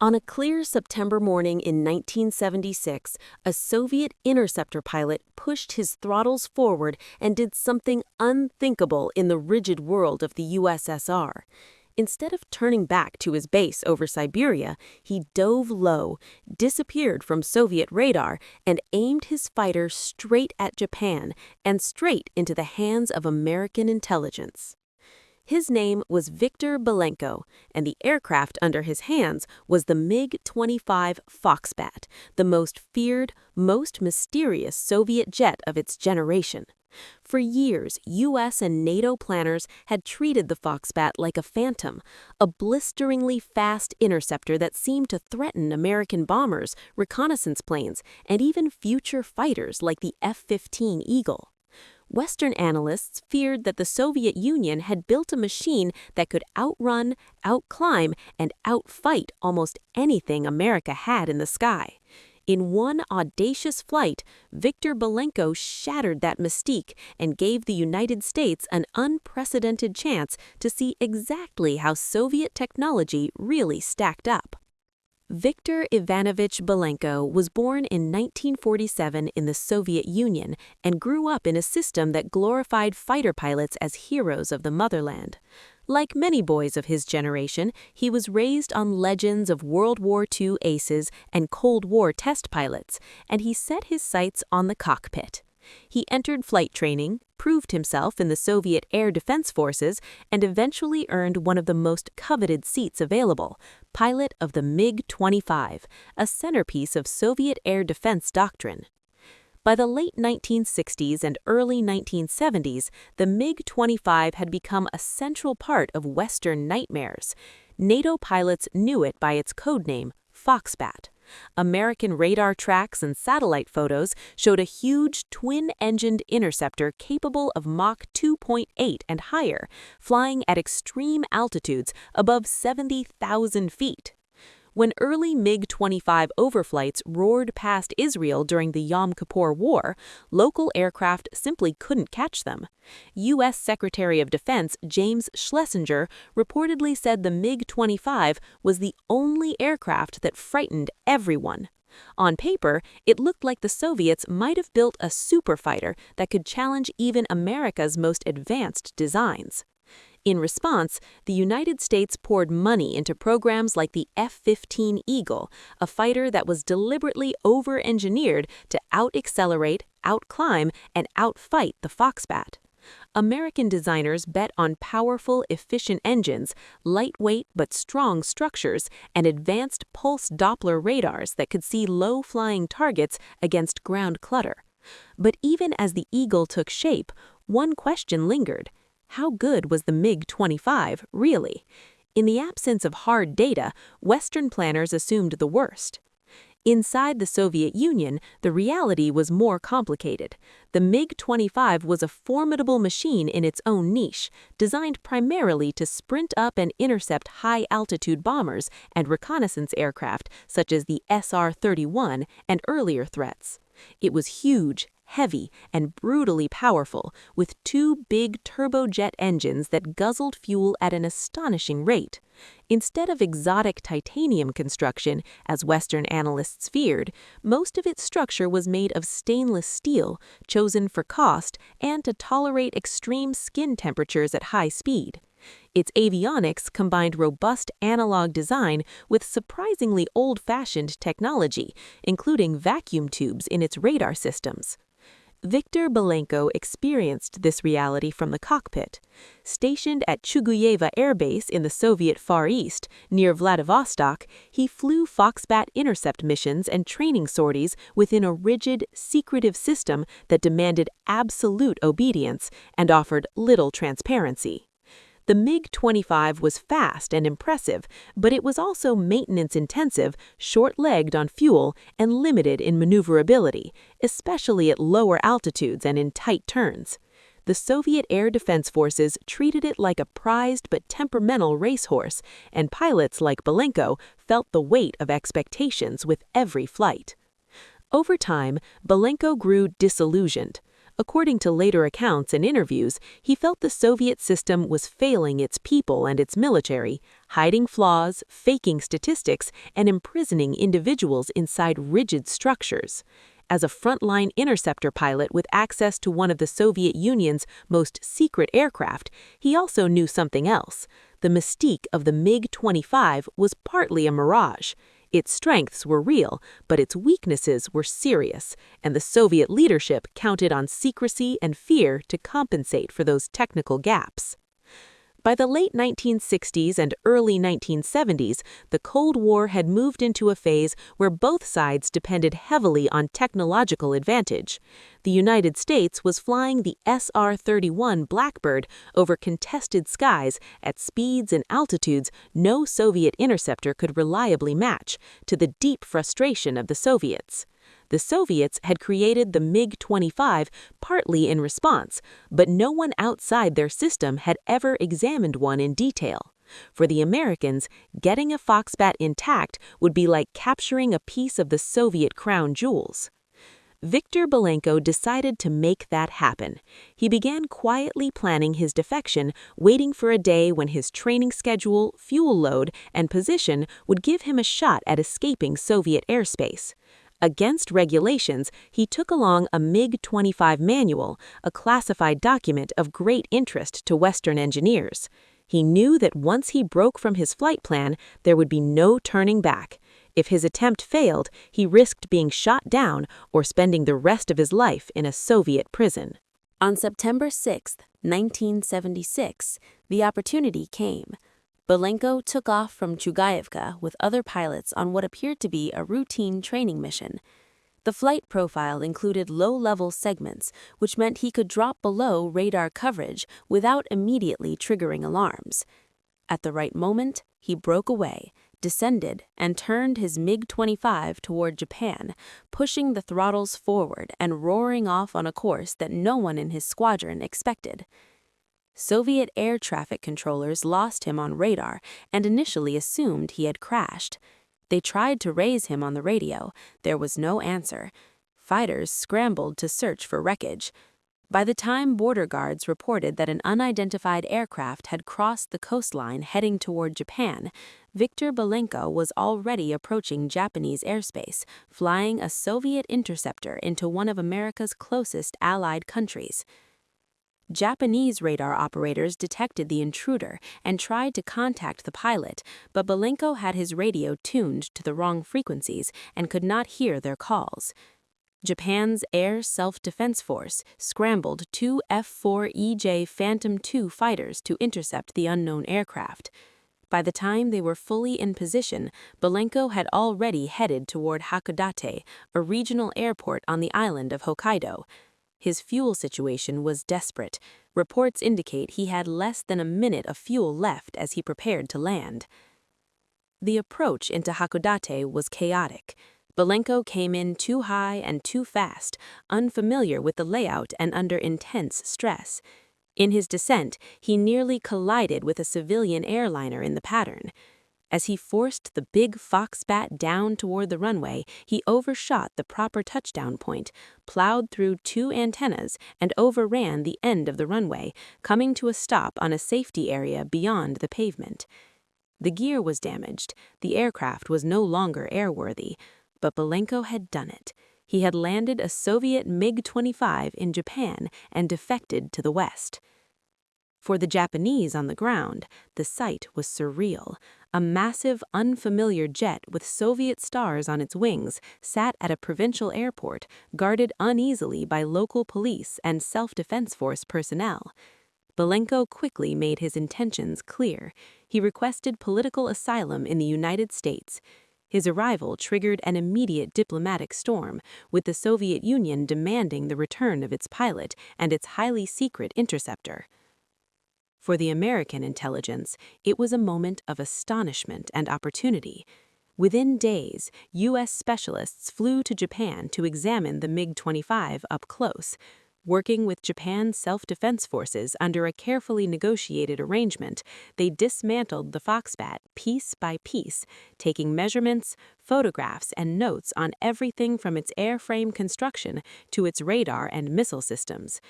On a clear September morning in 1976, a Soviet interceptor pilot pushed his throttles forward and did something unthinkable in the rigid world of the USSR. Instead of turning back to his base over Siberia, he dove low, disappeared from Soviet radar, and aimed his fighter straight at Japan and straight into the hands of American intelligence. His name was Viktor Belenko, and the aircraft under his hands was the MiG-25 Foxbat, the most feared, most mysterious Soviet jet of its generation. For years, U.S. and NATO planners had treated the Foxbat like a phantom, a blisteringly fast interceptor that seemed to threaten American bombers, reconnaissance planes, and even future fighters like the F-15 Eagle. Western analysts feared that the Soviet Union had built a machine that could outrun, outclimb, and outfight almost anything America had in the sky. In one audacious flight, Viktor Belenko shattered that mystique and gave the United States an unprecedented chance to see exactly how Soviet technology really stacked up. Viktor Ivanovich Belenko was born in 1947 in the Soviet Union and grew up in a system that glorified fighter pilots as heroes of the motherland. Like many boys of his generation, he was raised on legends of World War II aces and Cold War test pilots, and he set his sights on the cockpit. He entered flight training, proved himself in the Soviet Air Defense Forces, and eventually earned one of the most coveted seats available, pilot of the MiG-25, a centerpiece of Soviet air defense doctrine. By the late 1960s and early 1970s, the MiG-25 had become a central part of Western nightmares. NATO pilots knew it by its codename, Foxbat. American radar tracks and satellite photos showed a huge twin-engined interceptor capable of Mach 2.8 and higher, flying at extreme altitudes above 70,000 feet. When early MiG-25 overflights roared past Israel during the Yom Kippur War, local aircraft simply couldn't catch them. U.S. Secretary of Defense James Schlesinger reportedly said the MiG-25 was the only aircraft that frightened everyone. On paper, it looked like the Soviets might have built a superfighter that could challenge even America's most advanced designs. In response, the United States poured money into programs like the F-15 Eagle, a fighter that was deliberately over-engineered to out-accelerate, out-climb, and outfight the Foxbat. American designers bet on powerful, efficient engines, lightweight but strong structures, and advanced pulse Doppler radars that could see low-flying targets against ground clutter. But even as the Eagle took shape, one question lingered. How good was the MiG-25, really? In the absence of hard data, Western planners assumed the worst. Inside the Soviet Union, the reality was more complicated. The MiG-25 was a formidable machine in its own niche, designed primarily to sprint up and intercept high-altitude bombers and reconnaissance aircraft such as the SR-31 and earlier threats. It was huge, heavy, and brutally powerful, with two big turbojet engines that guzzled fuel at an astonishing rate. Instead of exotic titanium construction, as Western analysts feared, most of its structure was made of stainless steel, chosen for cost and to tolerate extreme skin temperatures at high speed. Its avionics combined robust analog design with surprisingly old-fashioned technology, including vacuum tubes in its radar systems. Viktor Belenko experienced this reality from the cockpit. Stationed at Chuguyeva Air Base in the Soviet Far East, near Vladivostok, he flew Foxbat intercept missions and training sorties within a rigid, secretive system that demanded absolute obedience and offered little transparency. The MiG-25 was fast and impressive, but it was also maintenance-intensive, short-legged on fuel, and limited in maneuverability, especially at lower altitudes and in tight turns. The Soviet Air Defense Forces treated it like a prized but temperamental racehorse, and pilots like Belenko felt the weight of expectations with every flight. Over time, Belenko grew disillusioned. According to later accounts and interviews, he felt the Soviet system was failing its people and its military, hiding flaws, faking statistics, and imprisoning individuals inside rigid structures. As a frontline interceptor pilot with access to one of the Soviet Union's most secret aircraft, he also knew something else. The mystique of the MiG-25 was partly a mirage. Its strengths were real, but its weaknesses were serious, and the Soviet leadership counted on secrecy and fear to compensate for those technical gaps. By the late 1960s and early 1970s, the Cold War had moved into a phase where both sides depended heavily on technological advantage. The United States was flying the SR-31 Blackbird over contested skies at speeds and altitudes no Soviet interceptor could reliably match, to the deep frustration of the Soviets. The Soviets had created the MiG-25 partly in response, but no one outside their system had ever examined one in detail. For the Americans, getting a Foxbat intact would be like capturing a piece of the Soviet crown jewels. Viktor Belenko decided to make that happen. He began quietly planning his defection, waiting for a day when his training schedule, fuel load, and position would give him a shot at escaping Soviet airspace. Against regulations, he took along a MiG-25 manual, a classified document of great interest to Western engineers. He knew that once he broke from his flight plan, there would be no turning back. If his attempt failed, he risked being shot down or spending the rest of his life in a Soviet prison. On September 6, 1976, the opportunity came. Belenko took off from Chugaevka with other pilots on what appeared to be a routine training mission. The flight profile included low-level segments, which meant he could drop below radar coverage without immediately triggering alarms. At the right moment, he broke away, descended, and turned his MiG-25 toward Japan, pushing the throttles forward and roaring off on a course that no one in his squadron expected. Soviet air traffic controllers lost him on radar and initially assumed he had crashed. They tried to raise him on the radio. There was no answer. Fighters scrambled to search for wreckage. By the time border guards reported that an unidentified aircraft had crossed the coastline heading toward Japan, Viktor Belenko was already approaching Japanese airspace, flying a Soviet interceptor into one of America's closest allied countries. Japanese radar operators detected the intruder and tried to contact the pilot, but Belenko had his radio tuned to the wrong frequencies and could not hear their calls. Japan's Air Self-Defense Force scrambled two F-4EJ Phantom II fighters to intercept the unknown aircraft. By the time they were fully in position, Belenko had already headed toward Hakodate, a regional airport on the island of Hokkaido. His fuel situation was desperate. Reports indicate he had less than a minute of fuel left as he prepared to land. The approach into Hakodate was chaotic. Belenko came in too high and too fast, unfamiliar with the layout and under intense stress. In his descent, he nearly collided with a civilian airliner in the pattern. As he forced the big Foxbat down toward the runway, he overshot the proper touchdown point, plowed through two antennas, and overran the end of the runway, coming to a stop on a safety area beyond the pavement. The gear was damaged. The aircraft was no longer airworthy, but Belenko had done it. He had landed a Soviet MiG-25 in Japan and defected to the West. For the Japanese on the ground, the sight was surreal. A massive, unfamiliar jet with Soviet stars on its wings sat at a provincial airport, guarded uneasily by local police and self-defense force personnel. Belenko quickly made his intentions clear. He requested political asylum in the United States. His arrival triggered an immediate diplomatic storm, with the Soviet Union demanding the return of its pilot and its highly secret interceptor. For the American intelligence, it was a moment of astonishment and opportunity. Within days, U.S. specialists flew to Japan to examine the MiG-25 up close. Working with Japan's self-defense forces under a carefully negotiated arrangement, they dismantled the Foxbat piece by piece, taking measurements, photographs, and notes on everything from its airframe construction to its radar and missile systems.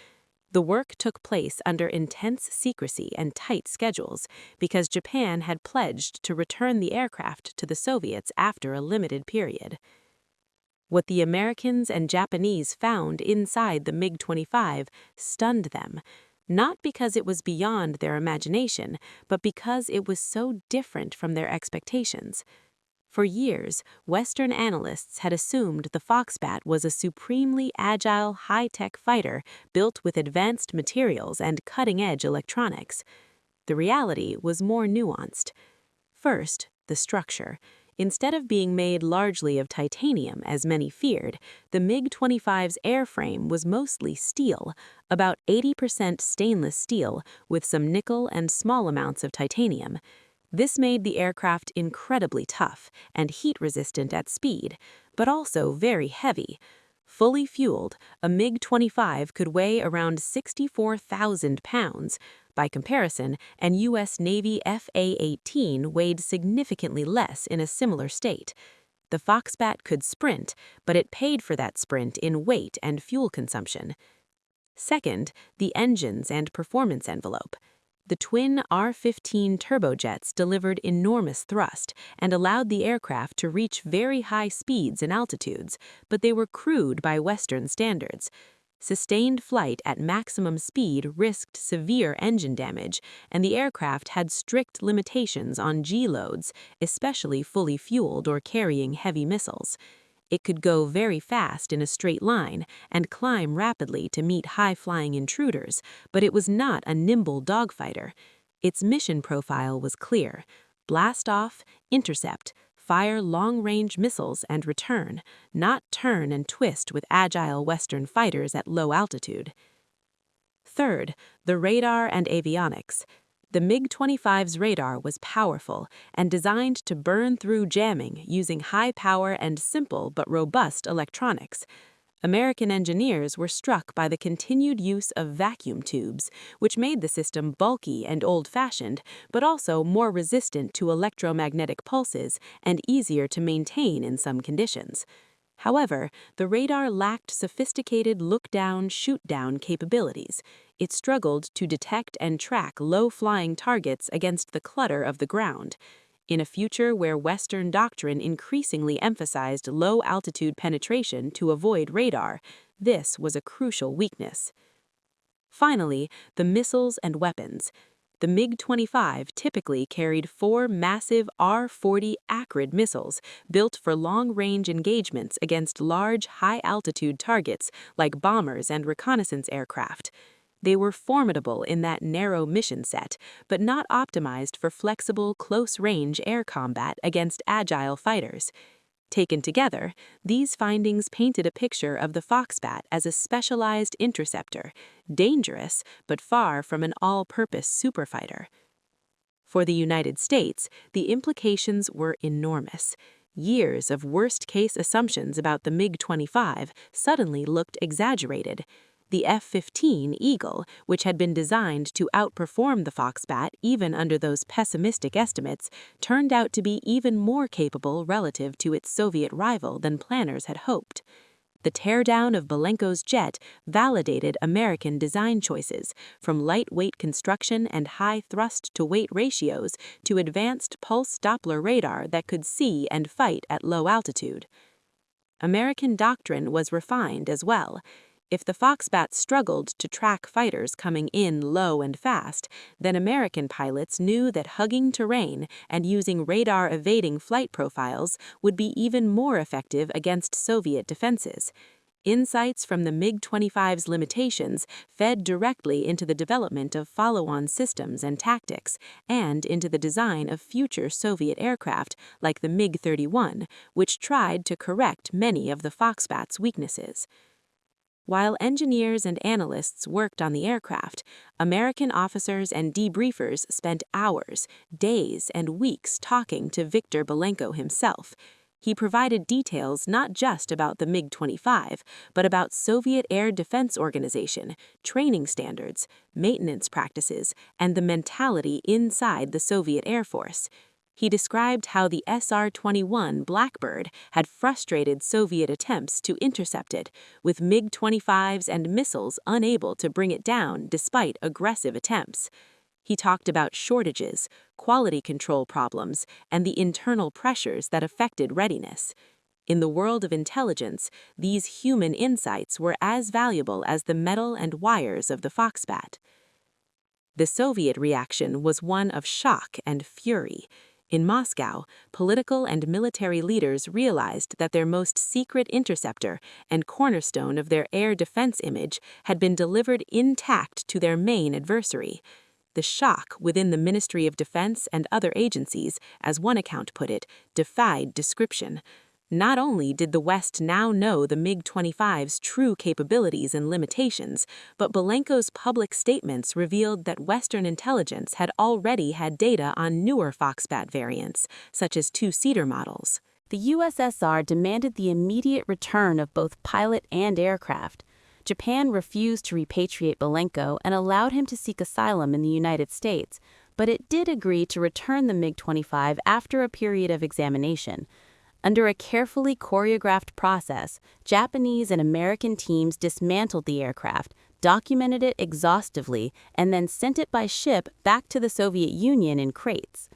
The work took place under intense secrecy and tight schedules because Japan had pledged to return the aircraft to the Soviets after a limited period. What the Americans and Japanese found inside the MiG-25 stunned them, not because it was beyond their imagination, but because it was so different from their expectations. For years, Western analysts had assumed the Foxbat was a supremely agile, high-tech fighter built with advanced materials and cutting-edge electronics. The reality was more nuanced. First, the structure. Instead of being made largely of titanium, as many feared, the MiG-25's airframe was mostly steel, about 80% stainless steel, with some nickel and small amounts of titanium. This made the aircraft incredibly tough and heat-resistant at speed, but also very heavy. Fully fueled, a MiG-25 could weigh around 64,000 pounds. By comparison, an U.S. Navy F/A-18 weighed significantly less in a similar state. The Foxbat could sprint, but it paid for that sprint in weight and fuel consumption. Second, the engines and performance envelope. The twin R-15 turbojets delivered enormous thrust and allowed the aircraft to reach very high speeds and altitudes, but they were crude by Western standards. Sustained flight at maximum speed risked severe engine damage, and the aircraft had strict limitations on G-loads, especially fully fueled or carrying heavy missiles. It could go very fast in a straight line and climb rapidly to meet high-flying intruders, but it was not a nimble dogfighter. Its mission profile was clear: blast off, intercept, fire long-range missiles and return, not turn and twist with agile Western fighters at low altitude. Third, the radar and avionics. The MiG-25's radar was powerful and designed to burn through jamming using high power and simple but robust electronics. American engineers were struck by the continued use of vacuum tubes, which made the system bulky and old-fashioned, but also more resistant to electromagnetic pulses and easier to maintain in some conditions. However, the radar lacked sophisticated look-down, shoot-down capabilities. It struggled to detect and track low-flying targets against the clutter of the ground. In a future where Western doctrine increasingly emphasized low-altitude penetration to avoid radar, this was a crucial weakness. Finally, the missiles and weapons. The MiG-25 typically carried 4 massive R-40 Acrid missiles built for long-range engagements against large, high-altitude targets like bombers and reconnaissance aircraft. They were formidable in that narrow mission set, but not optimized for flexible, close-range air combat against agile fighters. Taken together, these findings painted a picture of the Foxbat as a specialized interceptor, dangerous but far from an all-purpose superfighter. For the United States, the implications were enormous. Years of worst-case assumptions about the MiG-25 suddenly looked exaggerated. The F-15 Eagle, which had been designed to outperform the Foxbat even under those pessimistic estimates, turned out to be even more capable relative to its Soviet rival than planners had hoped. The teardown of Belenko's jet validated American design choices, from lightweight construction and high thrust-to-weight ratios to advanced pulse Doppler radar that could see and fight at low altitude. American doctrine was refined as well. If the Foxbat struggled to track fighters coming in low and fast, then American pilots knew that hugging terrain and using radar-evading flight profiles would be even more effective against Soviet defenses. Insights from the MiG-25's limitations fed directly into the development of follow-on systems and tactics, and into the design of future Soviet aircraft like the MiG-31, which tried to correct many of the Foxbat's weaknesses. While engineers and analysts worked on the aircraft, American officers and debriefers spent hours, days, and weeks talking to Viktor Belenko himself. He provided details not just about the MiG-25, but about Soviet Air Defense Organization, training standards, maintenance practices, and the mentality inside the Soviet Air Force. He described how the SR-21 Blackbird had frustrated Soviet attempts to intercept it, with MiG-25s and missiles unable to bring it down despite aggressive attempts. He talked about shortages, quality control problems, and the internal pressures that affected readiness. In the world of intelligence, these human insights were as valuable as the metal and wires of the Foxbat. The Soviet reaction was one of shock and fury. In Moscow, political and military leaders realized that their most secret interceptor and cornerstone of their air defense image had been delivered intact to their main adversary. The shock within the Ministry of Defense and other agencies, as one account put it, defied description. Not only did the West now know the MiG-25's true capabilities and limitations, but Belenko's public statements revealed that Western intelligence had already had data on newer Foxbat variants, such as two-seater models. The USSR demanded the immediate return of both pilot and aircraft. Japan refused to repatriate Belenko and allowed him to seek asylum in the United States, but it did agree to return the MiG-25 after a period of examination. Under a carefully choreographed process, Japanese and American teams dismantled the aircraft, documented it exhaustively, and then sent it by ship back to the Soviet Union in crates.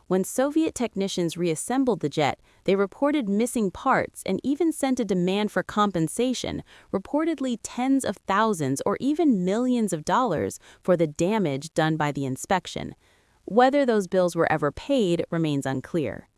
When Soviet technicians reassembled the jet, they reported missing parts and even sent a demand for compensation, reportedly tens of thousands or even millions of dollars for the damage done by the inspection. Whether those bills were ever paid remains unclear.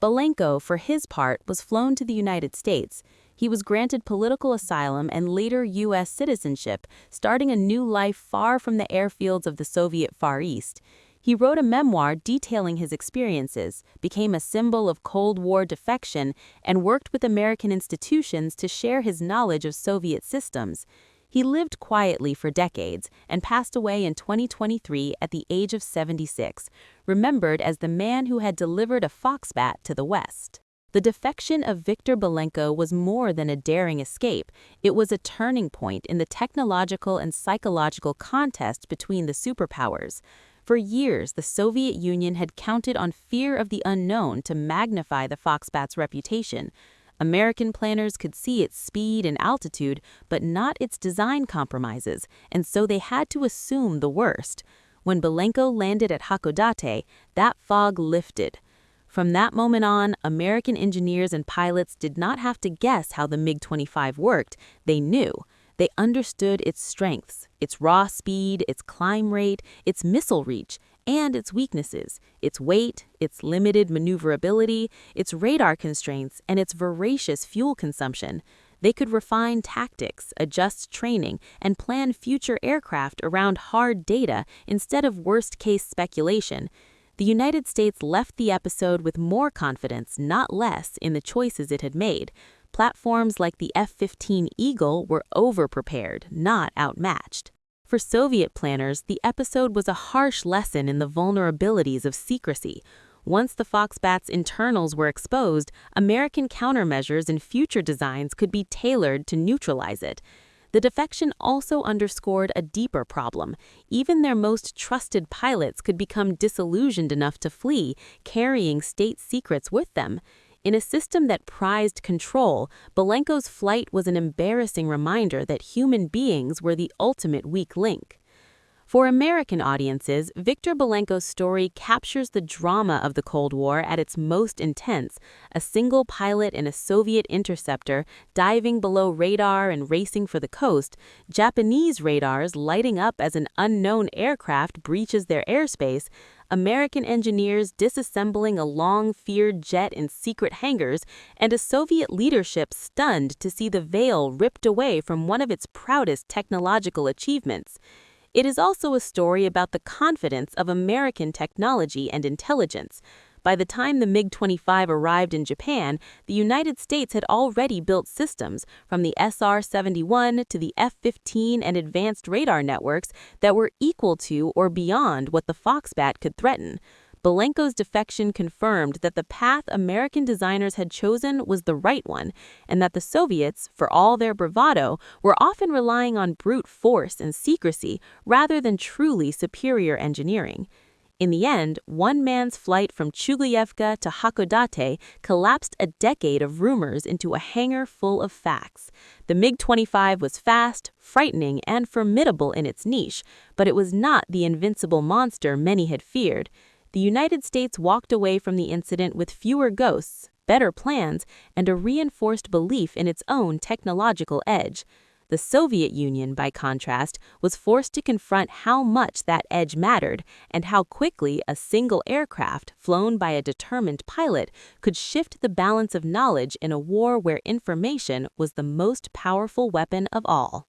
Belenko, for his part, was flown to the United States. He was granted political asylum and later U.S. citizenship, starting a new life far from the airfields of the Soviet Far East. He wrote a memoir detailing his experiences, became a symbol of Cold War defection, and worked with American institutions to share his knowledge of Soviet systems. He lived quietly for decades and passed away in 2023 at the age of 76, remembered as the man who had delivered a Foxbat to the West. The defection of Viktor Belenko was more than a daring escape. It was a turning point in the technological and psychological contest between the superpowers. For years, the Soviet Union had counted on fear of the unknown to magnify the Foxbat's reputation. American planners could see its speed and altitude, but not its design compromises, and so they had to assume the worst. When Belenko landed at Hakodate, that fog lifted. From that moment on, American engineers and pilots did not have to guess how the MiG-25 worked. They knew. They understood its strengths, its raw speed, its climb rate, its missile reach, and its weaknesses, its weight, its limited maneuverability, its radar constraints, and its voracious fuel consumption. They could refine tactics, adjust training, and plan future aircraft around hard data instead of worst-case speculation. The United States left the episode with more confidence, not less, in the choices it had made. Platforms like the F-15 Eagle were over-prepared, not outmatched. For Soviet planners, the episode was a harsh lesson in the vulnerabilities of secrecy. Once the Foxbat's internals were exposed, American countermeasures and future designs could be tailored to neutralize it. The defection also underscored a deeper problem. Even their most trusted pilots could become disillusioned enough to flee, carrying state secrets with them. In a system that prized control, Belenko's flight was an embarrassing reminder that human beings were the ultimate weak link. For American audiences, Viktor Belenko's story captures the drama of the Cold War at its most intense, a single pilot in a Soviet interceptor diving below radar and racing for the coast, Japanese radars lighting up as an unknown aircraft breaches their airspace, American engineers disassembling a long-feared jet in secret hangars, and a Soviet leadership stunned to see the veil ripped away from one of its proudest technological achievements. It is also a story about the confidence of American technology and intelligence. By the time the MiG-25 arrived in Japan, the United States had already built systems, from the SR-71 to the F-15 and advanced radar networks, that were equal to or beyond what the Foxbat could threaten. Belenko's defection confirmed that the path American designers had chosen was the right one, and that the Soviets, for all their bravado, were often relying on brute force and secrecy rather than truly superior engineering. In the end, one man's flight from Chuguyevka to Hakodate collapsed a decade of rumors into a hangar full of facts. The MiG-25 was fast, frightening, and formidable in its niche, but it was not the invincible monster many had feared. The United States walked away from the incident with fewer ghosts, better plans, and a reinforced belief in its own technological edge. The Soviet Union, by contrast, was forced to confront how much that edge mattered and how quickly a single aircraft flown by a determined pilot could shift the balance of knowledge in a war where information was the most powerful weapon of all.